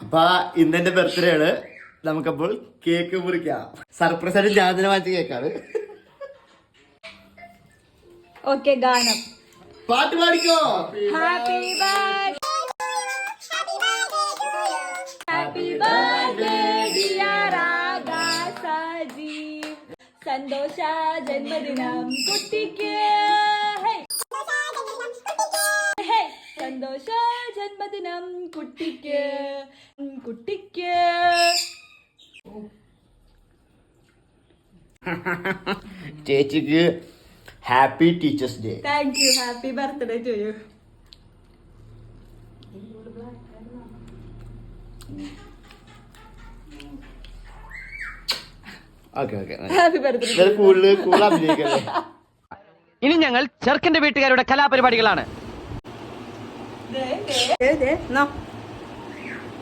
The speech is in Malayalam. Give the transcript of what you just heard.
അപ്പൊ ഇന്നെന്റെ ബർത്ത്ഡേ ആണ്. നമുക്കപ്പോൾ കേക്ക് മുറിക്കാം. സർപ്രൈസ് ആയിട്ട് ഞാൻ തന്നെ വാങ്ങിച്ച കേക്കാണ്. ഓക്കെ, ഗാനം. പാട്ട് പാടിക്കോ. ഹാപ്പി ബർത്ത്ഡേ ഡിയർ ആകാശജി, സന്തോഷ ജന്മദിനം കുട്ടിക്ക്, സന്തോഷ ജന്മദിനം കുട്ടിക്ക്, കുട്ടിക്ക്. ചേച്ചിക്ക് happy teachers day. Thank you. Happy birthday to you. Happy birthday. കൂടുതൽ അഭിനയിക്കല്ലേ. ഇനി ഞങ്ങൾ ചെറുക്കന്റെ വീട്ടുകാരുടെ കലാപരിപാടികളാണ്.